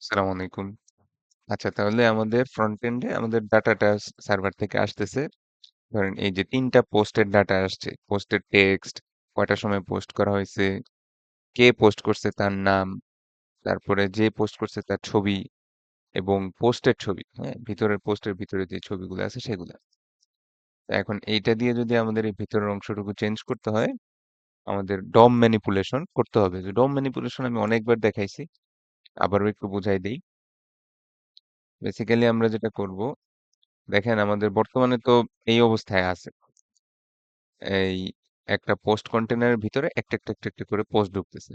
আসসালামু আলাইকুম। আচ্ছা, তাহলে আমাদের ফ্রন্ট এন্ডে আমাদের ডাটাটা সার্ভার থেকে আসতেছে। ধরেন এই যে ৩ টা পোস্টের ডাটা আসছে। পোস্টের টেক্সট, কয়টার সময় পোস্ট করা হয়েছে, কে পোস্ট করছে তার নাম, তারপরে যে পোস্ট করছে তার ছবি এবং পোস্টের ছবি, হ্যাঁ? ভিতরের পোস্টের ভিতরে যে ছবিগুলো আছে সেগুলা। তো এখন এইটা দিয়ে যদি আমাদের এই ভিতরের অংশটুকু চেঞ্জ করতে হয়, আমাদের ডম ম্যানিপুলেশন করতে হবে। যে ডম ম্যানিপুলেশন আমি অনেকবার দেখাইছি। আবারও একটু বুঝাই দেই। বেসিক্যালি আমরা যেটা করব, দেখেন আমাদের বর্তমানে তো এই অবস্থায় আছে। এই একটা পোস্ট কন্টেনারের ভিতরে একটা করে পোস্ট ঢুকতেছে।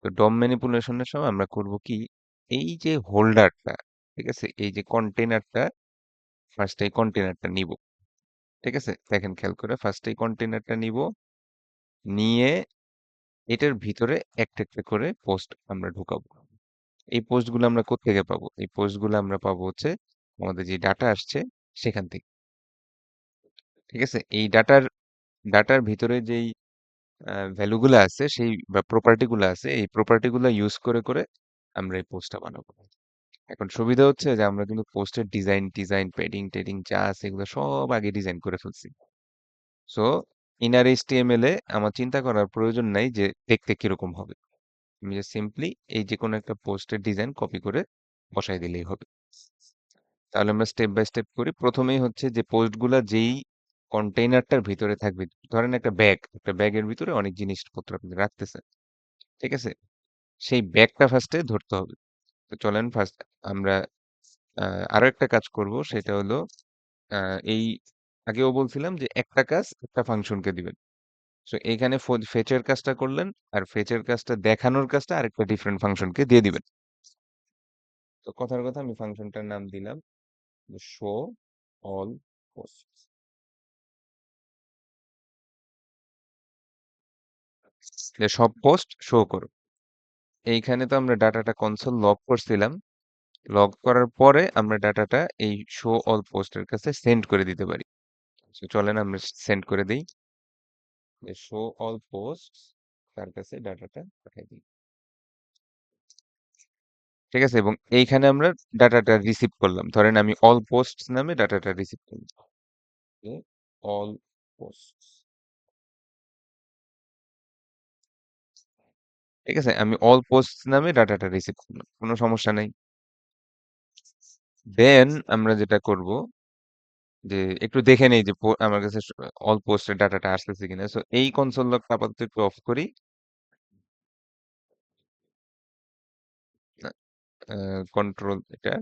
তো ডম ম্যানিপুলেশনের সময় আমরা করব কি, এই যে হোল্ডারটা, ঠিক আছে, এই যে কন্টেনারটা, ফার্স্ট এই কন্টেনারটা নিব। ঠিক আছে, দেখেন খেয়াল করে, ফার্স্ট এই কন্টেনারটা নিব, নিয়ে এটার ভিতরে একটা করে পোস্ট আমরা ঢুকাবো। এই পোস্টগুলো আমরা কোত্থেকে পাবো? এই পোস্টগুলো আমরা পাবো হচ্ছে আমাদের যে ডাটা আসছে সেখান থেকে। ঠিক আছে, এই ডাটার ডাটার ভিতরে যেই ভ্যালু গুলা আছে, সেই বা প্রপার্টি গুলা আছে, এই প্রপার্টি গুলা ইউজ করে আমরা এই পোস্টটা বানাবো। এখন সুবিধা হচ্ছে যে আমরা কিন্তু পোস্টের ডিজাইন ডিজাইন পেডিং টেডিং যা আছে এগুলো সব আগে ডিজাইন করে ফেলছি। সো ইনার এইচটিএমএল এ আমার চিন্তা করার প্রয়োজন নাই যে দেখতে কিরকম হবে। আমি যে সিম্পলি এই যে কোনো একটা পোস্টের ডিজাইন কপি করে বসাই দিলেই হবে। তাহলে আমরা স্টেপ বাই স্টেপ করি। প্রথমেই হচ্ছে যে পোস্টগুলা যেই কন্টেইনারটার ভিতরে থাকবে, ধরেন একটা ব্যাগ, একটা ব্যাগের ভিতরে অনেক জিনিসপত্র আপনি রাখতেছেন, ঠিক আছে, সেই ব্যাগটা ফার্স্টে ধরতে হবে। তো চলেন ফার্স্ট আমরা আরো একটা কাজ করব, সেটা হলো এই আগেও বলছিলাম যে একটা কাজ একটা ফাংশনকে দিবেন। তো এইখানে ফেচের কাজটা করলেন, আর ফেচের কাজটা দেখানোর কাজটা আরেকটা ডিফারেন্ট ফাংশনকে দিয়ে দিবেন। তো কথার কথা আমি ফাংশনটার নাম দিলাম শো অল পোস্ট। যে সব পোস্ট শো করো। এইখানে তো আমরা ডাটাটা কনসোল লগ করছিলাম। লগ করার পরে আমরা ডাটাটা এই শো অল পোস্টের কাছে সেন্ড করে দিতে পারি। So, চলেন আমরা সেন্ড করে দিই যে শো অল পোস্ট, তার কাছে ডাটাটা পাঠিয়ে দিই। ঠিক আছে, এবং এইখানে আমরা ডাটাটা রিসিভ করলাম। ধরেন আমি অল পোস্ট নামে ডাটাটা রিসিভ করলাম। অল পোস্ট, ঠিক আছে, আমি অল পোস্ট নামে ডাটাটা রিসিভ করলাম, কোনো সমস্যা নাই। দেন আমরা যেটা করব যে একটু দেখে নেই যে আমার কাছে অল পোস্টের ডাটাটা আসতেছে কিনা। সো এই কনসোল লগটা আপাতত একটু অফ করি। কন্ট্রোল এটা,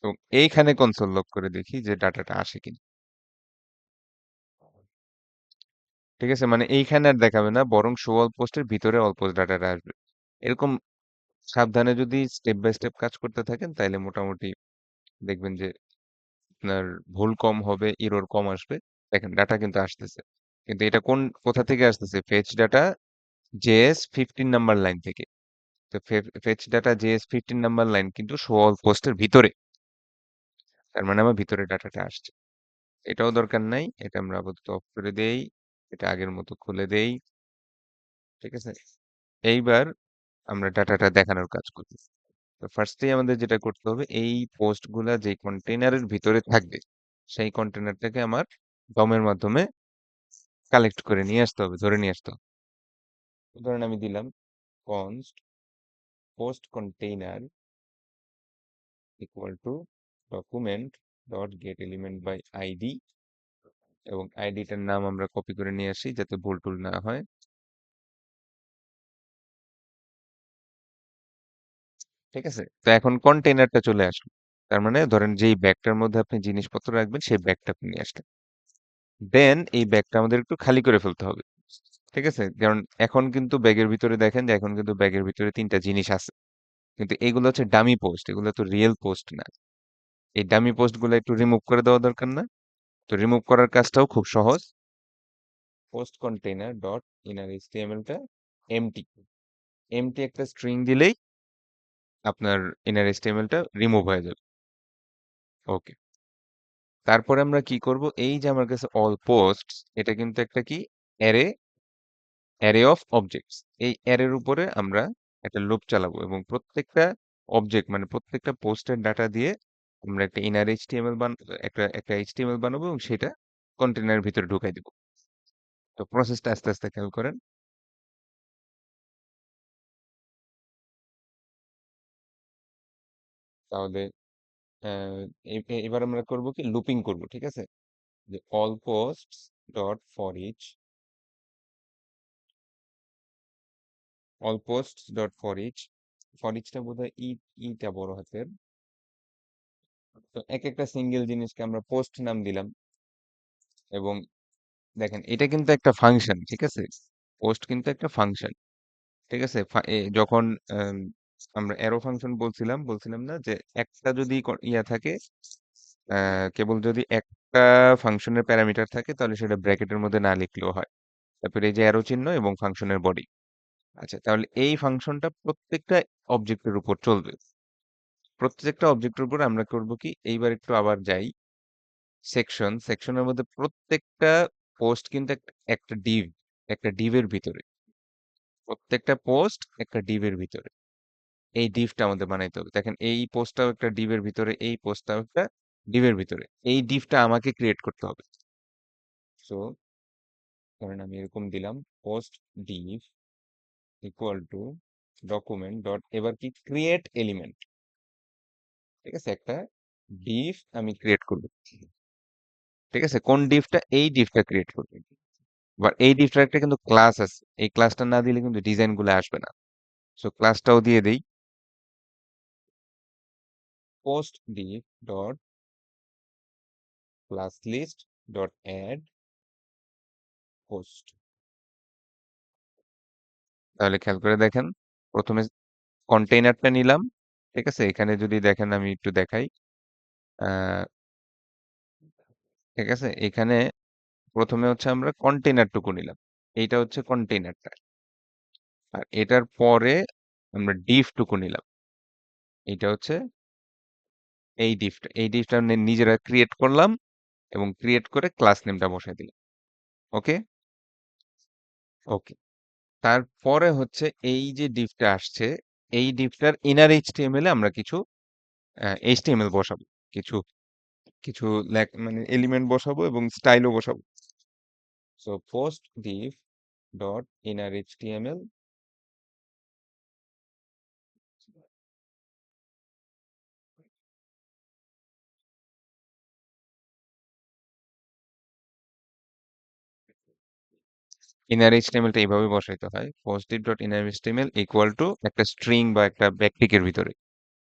এবং এইখানে কনসোল লগ করে দেখি যে ডাটাটা আসে কিনা। ঠিক আছে, মানে এইখানে আর দেখাবে না, বরং শো অল পোস্টের ভিতরে অল পোস্ট ডাটাটা আসবে। এরকম সাবধানে যদি স্টেপ বাই স্টেপ কাজ করতে থাকেন, তাইলে মোটামুটি দেখবেন যে আপনার ভুল কম হবে, এরর কম আসবে। দেখেন ডাটা কিন্তু আসতেছে, কিন্তু এটা কোথা থেকে আসতেছে? Fetch data JS 15 number line থেকে। তো fetch data JS 15 number line কিন্তু শো অল পোস্টের ভিতরে। তার মানে আমার ভিতরে ডাটাটা আসছে। এটাও দরকার নাই, এটা আমরা আপাতত অফ করে দেই। এটা আগের মতো খুলে দেই। ঠিক আছে, এইবার আমরা ডাটাটা দেখানোর কাজ করি। তো ফার্স্টেই আমাদের যেটা করতে হবে, এই পোস্ট গুলা যে কন্টেনারের ভিতরে থাকবে, সেই কন্টেনারটাকে আমার ডমের মাধ্যমে কালেক্ট করে নিয়ে আসতে হবে, ধরে নিয়ে আসতে হবে। ধরেন আমি দিলাম const post container equal to document dot get element by id, এবং আইডিটার নাম আমরা কপি করে নিয়ে আসি যাতে ভুল টুল না হয়। ঠিক আছে, তো এখন কন্টেইনারটা চলে আসলো। তার মানে ধরেন যেই ব্যাগটার মধ্যে আপনি জিনিসপত্র রাখবেন সেই ব্যাগটা আপনি নিয়ে আসলেন। দেন এই ব্যাগটা আমাদের একটু খালি করে ফেলতে হবে। ঠিক আছে, কারণ এখন কিন্তু ব্যাগের ভিতরে দেখেন যে এখন কিন্তু ব্যাগের ভিতরে 3টা জিনিস আছে, কিন্তু এগুলো হচ্ছে ডামি পোস্ট, এগুলো তো রিয়েল পোস্ট না। এই ডামি পোস্ট গুলো একটু রিমুভ করে দেওয়া দরকার না? তো রিমুভ করার কাজটাও খুব সহজ। পোস্ট কন্টেইনার ডট ইনার এইচটিএমএলটা এমটি, এমটি একটা স্ট্রিং দিলেই আপনার ইনার এইচটিএমএলটা রিমুভ হয়ে যাবে। ওকে, তারপরে আমরা কি করব, এই যে আমার কাছে অল পোস্টস, এটা কিন্তু একটা কি অ্যারে, অ্যারে অফ অবজেক্টস। এই অ্যারের উপরে আমরা একটা লুপ চালাবো এবং প্রত্যেকটা অবজেক্ট মানে প্রত্যেকটা পোস্টের ডাটা দিয়ে আমরা একটা ইনার এইচটিএমএল একটা এইচটিএমএল বানাবো এবং সেটা কন্টেনারের ভিতরে ঢুকাই দিব। তো প্রসেসটা আস্তে আস্তে খেয়াল করেন। তাহলে এবার আমরা করব কি লুপিং করব, ঠিক আছে? যে অল পোস্টস ডট ফর ইচটা বোধহয় ইটা বড় হাতের। তো এক একটা সিঙ্গেল জিনিসকে আমরা পোস্ট নাম দিলাম এবং দেখেন এটা কিন্তু একটা ফাংশন, ঠিক আছে? পোস্ট কিন্তু একটা ফাংশন, ঠিক আছে? যখন আম, আমরা অ্যারো ফাংশন বলছিলাম না যে একটা যদি ইয়া থাকে, কেবল যদি একটা ফাংশনের প্যারামিটার থাকে তাহলে সেটা ব্র্যাকেটের মধ্যে না লিখলেও হয়। তারপরে এই যে অ্যারো চিহ্ন এবং ফাংশনের বডি। আচ্ছা, তাহলে এই ফাংশনটা প্রত্যেকটা অবজেক্টের উপর চলবে। প্রত্যেকটা অবজেক্টের উপর আমরা করব কি, এইবার একটু আবার যাই সেকশনের মধ্যে প্রত্যেকটা পোস্ট কিন্তু একটা ডিভের ভিতরে, প্রত্যেকটা পোস্ট একটা ডিভের ভিতরে। এই ডিভটা আমাদের বানাইতে হবে। দেখেন এই পোস্টটাও একটা ডিভের ভিতরে, এই পোস্টটাও একটা ডিভের ভিতরে। এই ডিভটা আমাকে ক্রিয়েট করতে হবে। সো ধরেন আমি এরকম দিলাম post Depp equal to document dot, এবার কি ক্রিয়েট এলিমেন্ট, ঠিক আছে? একটা ডিভ আমি ক্রিয়েট করব, ঠিক আছে? কোন ডিভটা? এই ডিভটা ক্রিয়েট করব। এবার এই ডিভটার একটা কিন্তু ক্লাস আছে, এই ক্লাসটা না দিলে কিন্তু ডিজাইন গুলো আসবে না। সো ক্লাসটাও দিয়ে দেই, post div dot class list dot add post. তাহলে খেয়াল করে দেখেন, প্রথমে কন্টেইনারটা নিলাম, ঠিক আছে? এখানে যদি দেখেন আমি একটু দেখাই, আহ, ঠিক আছে? এখানে প্রথমে হচ্ছে আমরা কন্টেইনারটুকু নিলাম, এইটা হচ্ছে কন্টেইনারটা। আর এটার পরে আমরা ডিভটুকু নিলাম, এইটা হচ্ছে এই ডিভটা নিজেরা ক্রিয়েট করলাম এবং ক্রিয়েট করে ক্লাস নেমটা বসাই দিলাম। ওকে, ওকে। তারপরে হচ্ছে এই যে ডিভটা আসছে, এই ডিভটার ইনার এইচটিএমএল এ আমরা কিছু এইচটিএমএল বসাবো, কিছু কিছু মানে এলিমেন্ট বসাবো এবং স্টাইলও বসাবো। So post div dot inner HTML, inner HTML টা এইভাবে বসাইতে হয়, post div dot inner HTML equal to একটা স্ট্রিং বা একটা ব্যাকটিকের ভিতরে।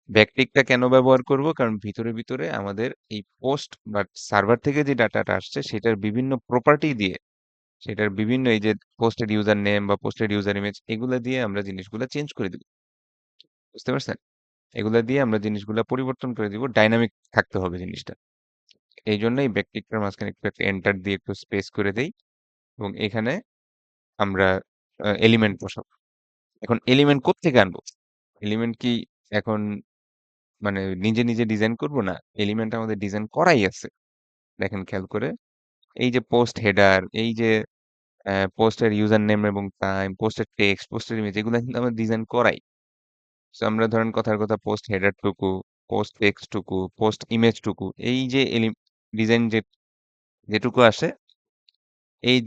ব্যাকটিকটা কেন ব্যবহার করব? কারণ ভিতরে ভিতরে আমাদের এই পোস্ট বা সার্ভার থেকে যে ডাটাটা আসছে সেটার বিভিন্ন প্রপার্টি দিয়ে, সেটার বিভিন্ন এই যে পোস্টেড ইউজার নেম বা পোস্টেড ইউজার ইমেজ, এগুলা দিয়ে আমরা জিনিসগুলো চেঞ্জ করে দিব। বুঝতে পারছেন? এগুলা দিয়ে আমরা জিনিসগুলো পরিবর্তন করে দিব, ডাইনামিক থাকতে হবে জিনিসটা। এই জন্য এই ব্যাকটিকটার মাঝখানে একটু একটা এন্টার দিয়ে একটু স্পেস করে দেই এবং এখানে আমরা এলিমেন্ট বসাবো। এখন এলিমেন্ট কোত্থেকে আনবো? এলিমেন্ট কি এখন মানে নিজে নিজে ডিজাইন করব? না, এলিমেন্ট আমাদের ডিজাইন করাই আছে। দেখেন খেয়াল করে, এই যে পোস্ট হেডার, এই যে পোস্টের ইউজার নেম এবং টাইম, পোস্টের টেক্সট, পোস্টের ইমেজ, এগুলো কিন্তু আমরা ডিজাইন করাই। তো আমরা ধরেন কথার কথা পোস্ট হেডার টুকু, পোস্ট টেক্সট টুকু, পোস্ট ইমেজ টুকু, এই যে ডিজাইন যেটুকু আসে, এই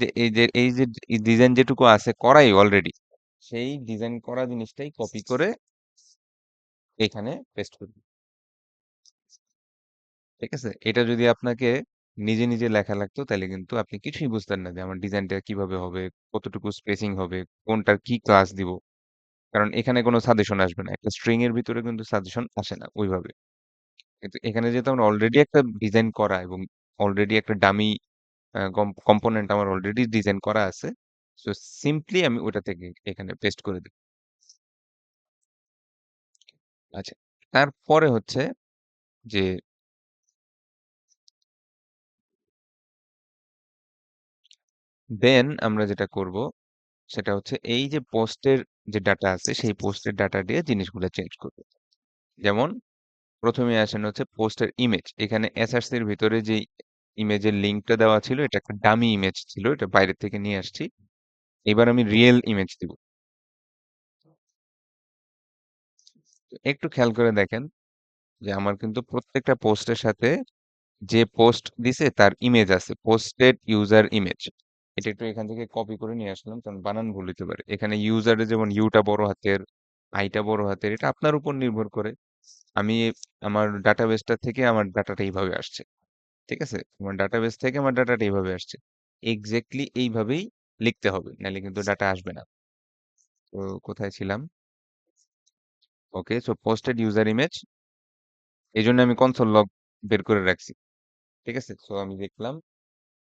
যে ডিজাইন যেটুকু আছে করাই অলরেডি, সেই ডিজাইন করা জিনিসটাই কপি করে এখানে পেস্ট করব, ঠিক আছে? এটা যদি আপনাকে নিজে নিজে লেখা লাগতো তাহলে কিন্তু আপনি কিছুই বুঝতেন না যে আমার ডিজাইনটা কিভাবে হবে, কতটুকু স্পেসিং হবে, কোনটার কি ক্লাস দিব। কারণ এখানে কোনো সাজেশন আসবে না, একটা স্ট্রিং এর ভিতরে কিন্তু সাজেশন আসে না ওইভাবে। কিন্তু এখানে যেহেতু আমরা অলরেডি একটা ডিজাইন করা এবং অলরেডি একটা ডামি কম্পোনেন্ট আমার অলরেডি ডিজাইন করা আছে, সো সিম্পলি আমি ওটা থেকে এখানে পেস্ট করে দিই। আচ্ছা, তারপরে হচ্ছে যে দেন আমরা যেটা করব সেটা হচ্ছে এই যে পোস্টের যে ডাটা আছে সেই পোস্টের ডাটা দিয়ে জিনিসগুলো চেঞ্জ করব। যেমন প্রথমে আসেন হচ্ছে পোস্টের ইমেজ, এখানে এসআরসি এর ভিতরে যে ইমেজের লিঙ্কটা দেওয়া ছিল এটা একটা ডামি ইমেজ ছিল, এটা বাইরে থেকে নিয়ে আসছি। এবার আমি রিয়েল ইমেজ দিব। একটু খেয়াল করে দেখেন যে আমার কিন্তু প্রত্যেকটা পোস্টের সাথে যে পোস্ট দিছে তার ইমেজ আছে, পোস্টেড ইউজার ইমেজ। এটা একটু এখান থেকে কপি করে নিয়ে আসলাম, কারণ বানান ভুল হতে পারে। এখানে ইউজারে যেমন ইউটা বড় হাতের, আইটা বড় হাতের, এটা আপনার উপর নির্ভর করে। আমি আমার ডাটাবেসটা থেকে আমার ডাটাটা এইভাবে আসছে, ঠিক আছে? আমার ডাটাবেস থেকে আমার ডাটাটা এইভাবে আসছে, এক্স্যাক্টলি এইভাবেই লিখতে হবে, নাহলে কিন্তু ডাটা আসবে না। তো কোথায় ছিলাম? ওকে, সো পোস্টেড ইউজার ইমেজ, এই জন্য আমি কনসোল লগ বের করে রাখছি, ঠিক আছে? সো আমি দেখলাম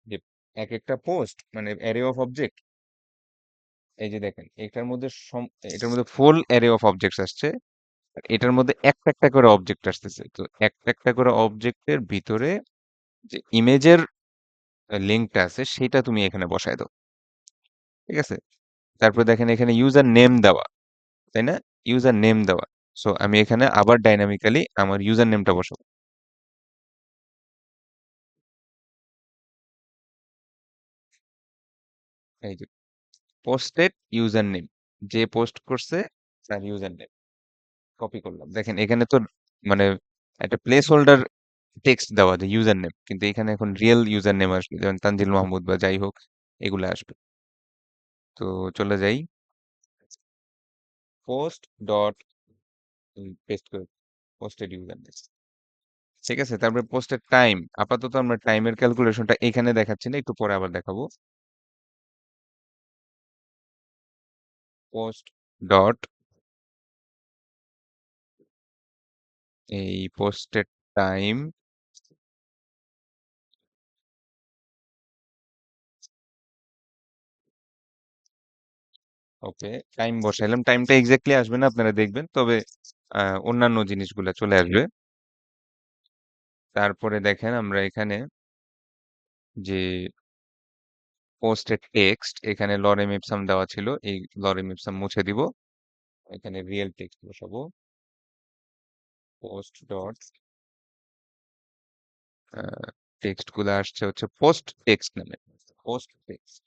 যে এক একটা পোস্ট মানে অ্যারে অফ অবজেক্ট, এই যে দেখেন এটার মধ্যে ফুল অ্যারে অফ অবজেক্টস আসছে, আর এটার মধ্যে একটা একটা করে অবজেক্ট আসতেছে। তো একটা একটা করে অবজেক্টের ভিতরে যে ইমেজের লিঙ্কটা আছে সেটা তুমি এখানে বসায় দাও, ঠিক আছে? তারপর দেখেন এখানে ইউজার নেম দেওয়া, তাই না? ইউজার নেম দেওয়া। সো আমি এখানে আবার ডাইনামিক্যালি আমার ইউজার নেমটা বসাবো। এই যে পোস্টেড ইউজার নেম, যে পোস্ট করছে তার ইউজার নেম কপি করলাম। দেখেন এখানে তো মানে একটা প্লেস হোল্ডার টেক্সট দেওয়া যে ইউজার নেম, কিন্তু এখানে এখন রিয়েল ইউজার নেম আসবে, যেমন তানজিল মাহমুদ বা যাই হোক, এগুলো আসবে। তো চলে যাই, পোস্ট ডট পেস্ট করে পোস্টেড ইউজার নেম, ঠিক আছে? তারপরে পোস্টের টাইম, আপাতত আমরা টাইমের ক্যালকুলেশনটা এখানে দেখাচ্ছি না, একটু পরে আবার দেখাবো। পোস্ট ডট এই পোস্টের টাইম, ওকে, টাইম বসাইলাম। টাইমটা এক্স্যাক্টলি আসবে না, আপনারা দেখবেন, তবে অন্যান্য জিনিসগুলো চলে আসবে। তারপরে দেখেন আমরা এখানে যে পোস্টের টেক্সট, এখানে লরেম ইপসাম দেওয়া ছিল, এই লরেম ইপসাম মুছে দিব, এখানে রিয়েল টেক্সট বসাবো। পোস্ট ডট টেক্সট গুলো আসছে হচ্ছে পোস্ট টেক্সট নামে, পোস্ট টেক্সট,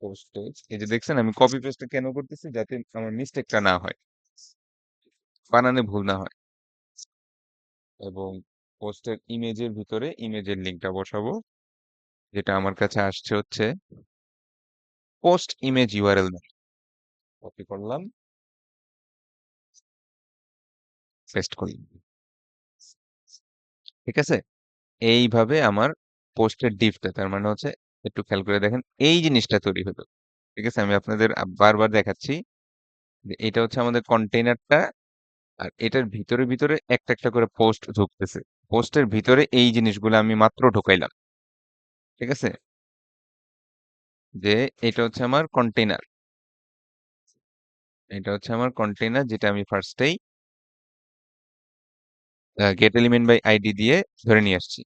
পোস্ট টেক্সট। এই যে দেখছেন আমি কপি পেস্টটা কেন করতেছি, যাতে আমার মিস্টেকটা না হয়, বানানে ভুল না হয়। এবং পোস্টের ইমেজের ভিতরে ইমেজের লিঙ্কটা বসাবো, যেটা আমার কাছে আসছে হচ্ছে পোস্ট ইমেজ ইউআরএল নামে। কপি করলাম, পেস্ট করলাম, ঠিক আছে? এইভাবে আমার পোস্টের ডিপটা, তার মানে হচ্ছে, একটু খেয়াল করে দেখেন, এই জিনিসটা তৈরি হলো, ঠিক আছে? আমি আপনাদের বারবার দেখাচ্ছি যে এটা হচ্ছে আমাদের কন্টেইনারটা, আর এটার ভিতরে ভিতরে একটা একটা করে পোস্ট ঢুকতেছে। পোস্টের ভিতরে এই জিনিসগুলো আমি মাত্র ঢুকাইলাম, ঠিক আছে? যে এটা হচ্ছে আমার কন্টেইনার, এটা হচ্ছে আমার কন্টেইনার, যেটা আমি ফার্স্টেই গেট এলিমেন্ট বাই আইডি দিয়ে ধরে নিয়ে আসছি।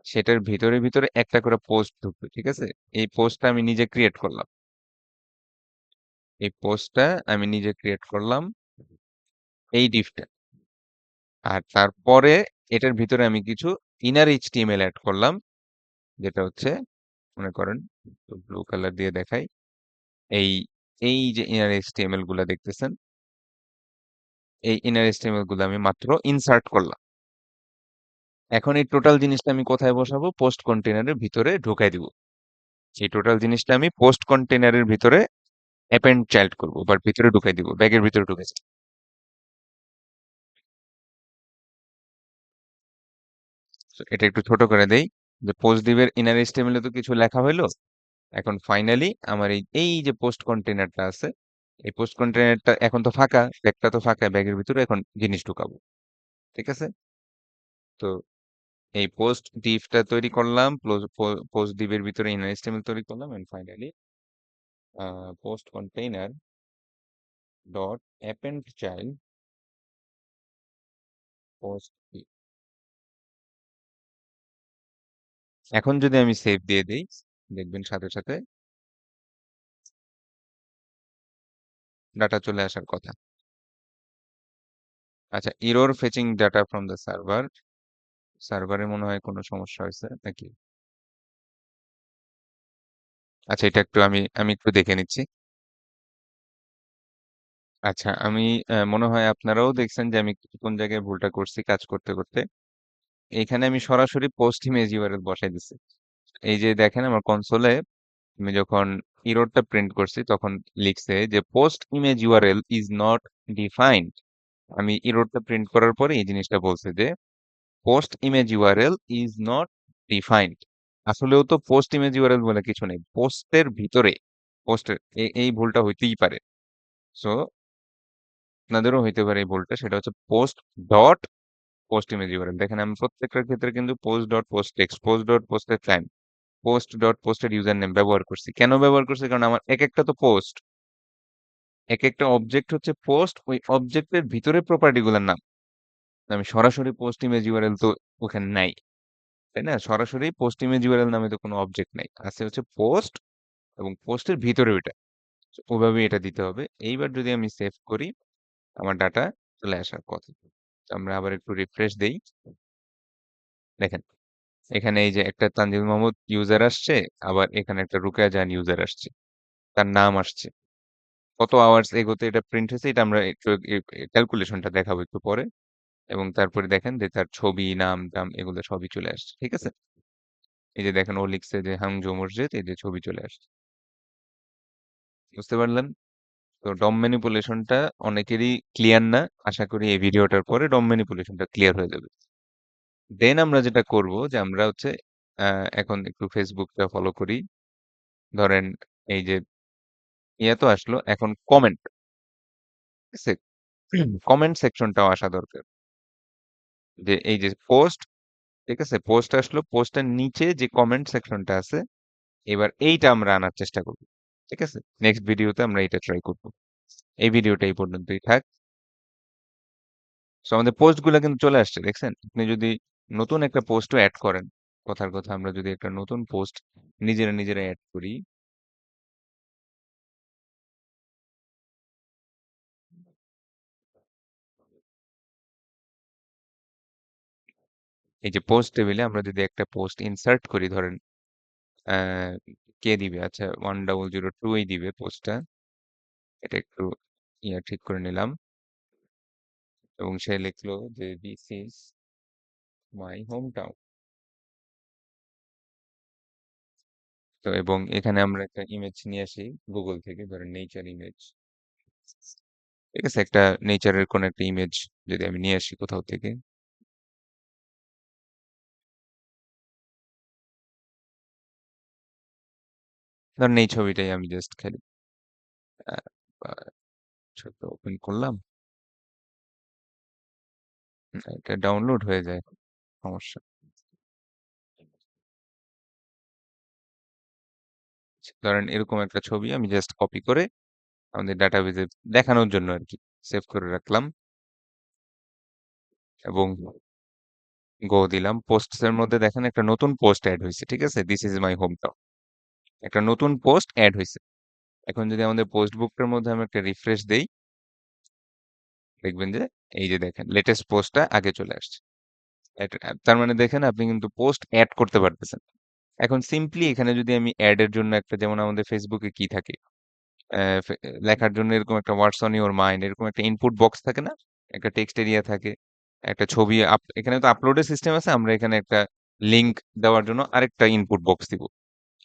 সেটার ভিতরে ভিতরে একটা করে পোস্ট ঢুকবে, ঠিক আছে? এই পোস্টটা আমি নিজে ক্রিয়েট করলাম, এই পোস্টটা আমি নিজে ক্রিয়েট করলাম, এই ডিফটা। আর তারপরে এটার ভিতরে আমি কিছু ইনার এইচটিএমএল অ্যাড করলাম, যেটা হচ্ছে, মনে করেন ব্লু কালার দিয়ে দেখাই, এই এই যে ইনার এইচটিএমএল গুলা দেখতেছেন, এই ইনার এইচটিএমএল গুলো আমি মাত্র ইনসার্ট করলাম। এখন এই টোটাল জিনিসটা আমি কোথায় বসাবো? পোস্ট কন্টেনারের ভিতরে ঢুকাই দিব। এই টোটাল জিনিসটা আমি পোস্ট কন্টেনারের ভিতরে অ্যাপেন্ড চাইল্ড করব, বা ভিতরে ঢুকাই দিব, ব্যাগের ভিতরে ঢুকেছে। So, এটা একটু ছোট করে দেই, যে পোস্ট ডিভের ইনার এইচটিএমএল এ তো কিছু লেখা হইলো। এখন ফাইনালি আমার এই এই যে পোস্ট কন্টেনারটা আছে, এই পোস্ট কন্টেনারটা এখন তো ফাঁকা, ব্যাগটা তো ফাঁকা, ব্যাগের ভিতরে এখন জিনিস ঢুকাবো, ঠিক আছে? তো এই পোস্ট ডিভটা তৈরি করলাম, পোস্ট ডিভের ভিতরে ইনার এইচটিএমএল তৈরি করলাম, and finally post container dot append child post div. এখন যদি আমি সেভ দিয়ে দিই, দেখবেন সাথে সাথে ডাটা চলে আসার কথা। আচ্ছা, error fetching data from the server, সার্ভারে মনে হয় কোনো সমস্যা হয়েছে নাকি? আচ্ছা, এটা একটু আমি আমি একটু দেখে নিচ্ছি। আচ্ছা, আমি মনে হয় আপনারাও দেখছেন যে আমি কোন জায়গায় ভুলটা করছি কাজ করতে, করতে। এইখানে আমি সরাসরি পোস্ট ইমেজ ইউআরএল বসাই দিছি। এই যে দেখেন আমার কনসোলে আমি যখন এররটা প্রিন্ট করছি তখন লিখছে যে post image URL is not defined. আমি এররটা প্রিন্ট করার পরে এই জিনিসটা বলছে যে post image URL is not defined. আসলেও তো পোস্ট ইমেজ ইউআরএল বলে কিছু নেই। পোস্টের ভিতরে পোস্টের এই ভুলটা হইতেই পারে। সো আপনাদেরও হইতে পারে এই ভুলটা। সেটা হচ্ছে post dot post image URL. দেখেন আমি প্রত্যেকটার ক্ষেত্রে কিন্তু post dot post text, post dot পোস্টের ক্লায়েন্ট, পোস্ট ডট পোস্টের ইউজার নেম ব্যবহার করছি। কেন ব্যবহার করছি? কারণ আমার একেকটা তো পোস্ট, একেকটা অবজেক্ট হচ্ছে পোস্ট, ওই অবজেক্টের ভিতরে প্রপার্টি গুলার নাম। আমি সরাসরি পোস্ট ইমেজ ইউআরএল তো ওখানে নাই, তাই না? সরাসরি পোস্ট ইমেজ ইউআরএল নামে তো কোনো অবজেক্ট নাই। আছে হচ্ছে পোস্ট এবং পোস্টের ভিতরে ওইটা। ওভাবেই এটা দিতে হবে। এইবার যদি আমি সেভ করি, আমার ডাটা চলে আসার কথা। তো আমরা আবার একটু রিফ্রেশ দেই। দেখেন এখানে এই যে একটা তানজিল মাহমুদ ইউজার আসছে, আবার এখানে একটা রুকেয়া জাহান ইউজার আসছে। তার নাম আসছে। কত আওয়ার্স এগোতে এটা প্রিন্ট হয়েছে এটা আমরা একটু ক্যালকুলেশনটা দেখাবো একটু পরে। এবং তারপরে দেখেন যে তার ছবি, নাম-টাম এগুলো সবই চলে আসছে। ঠিক আছে? এই যে দেখেন ও লিখছে যে হাংজো মসজিদ, এই যে ছবি চলে আসছে। বুঝতে পারলেন? তো ডম ম্যানিপুলেশনটা অনেকেরই ক্লিয়ার না। আশা করি এই ভিডিওটার পরে ডম ম্যানিপুলেশনটা ক্লিয়ার হয়ে যাবে। দেন আমরা যেটা করব যে আমরা হচ্ছে এখন একটু ফেসবুকটা ফলো করি। ধরেন এই যে ইয়া তো আসলো, এখন কমেন্ট, ঠিক আছে? কমেন্ট সেকশনটাও আসা দরকার। যে এই যে পোস্ট, ঠিক আছে? পোস্ট আসলো, পোস্টের নিচে যে কমেন্ট সেকশনটা আছে, এবার এইটা আমরা আনার চেষ্টা করব। ঠিক আছে? নেক্সট ভিডিওতে আমরা এটা ট্রাই করব। এই ভিডিওটা এই পর্যন্তই থাক। সো আমাদের পোস্ট গুলা কিন্তু চলে আসছে, দেখছেন? আপনি যদি নতুন একটা পোস্টও এড করেন, কথার কথা আমরা যদি একটা নতুন পোস্ট নিজেরা এড করি, এই যে পোস্ট টেবিলে আমরা যদি একটা পোস্ট ইনসার্ট করি, ধরেন আহ, কে দিবে? আচ্ছা 1002 এই দিবে পোস্টটা। এটা একটু ঠিক করে নিলাম। এবং সে লিখলো যে this is my home town. তো এবং এখানে আমরা একটা ইমেজ নিয়ে আসি গুগল থেকে, ধরেন নেচার ইমেজ। ঠিক আছে? একটা নেচারের কোন একটা ইমেজ যদি আমি নিয়ে আসি কোথাও থেকে, ধরেন এই ছবিটাই আমি জাস্ট খালি আহ, আহ, ছোট্ট ওপেন করলাম। এটা ডাউনলোড হয়ে যায়, সমস্যা। ধরেন এরকম একটা ছবি আমি জাস্ট কপি করে আমাদের ডাটাবেজে দেখানোর জন্য আর কি সেভ করে রাখলাম এবং গো দিলাম। পোস্টস এর মধ্যে দেখেন একটা নতুন পোস্ট অ্যাড হয়েছে, ঠিক আছে? This is my home town, একটা নতুন পোস্ট অ্যাড হয়েছে। এখন যদি আমাদের পোস্ট বুকটার মধ্যে আমি একটা রিফ্রেশ দেই, দেখবেন যে এই যে দেখেন লেটেস্ট পোস্টটা আগে চলে আসছে। তার মানে দেখেন আপনি কিন্তু পোস্ট অ্যাড করতে পারতেছেন। এখন সিম্পলি এখানে যদি আমি অ্যাড এর জন্য একটা, যেমন আমাদের ফেসবুকে কি থাকে, লেখার জন্য এরকম একটা ওয়াটস অন ইউর মাইন্ড এরকম একটা ইনপুট বক্স থাকে না, একটা টেক্সট এরিয়া থাকে, একটা ছবি এখানে তো আপলোডের সিস্টেম আছে, আমরা এখানে একটা লিংক দেওয়ার জন্য আরেকটা ইনপুট বক্স দিব।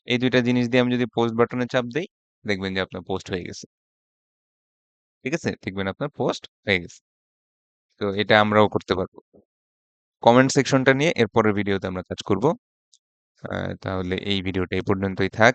এই দুইটা জিনিস দিয়ে আমি যদি পোস্ট বাটনে চাপ দেই, দেখবেন যে আপনার পোস্ট হয়ে গেছে। ঠিক আছে? দেখবেন আপনার পোস্ট হয়ে গেছে। তো এটা আমরাও করতে পারবো। কমেন্ট সেকশনটা নিয়ে এরপরের ভিডিওতে আমরা কাজ করব। তাহলে এই ভিডিওটা এই পর্যন্তই থাক।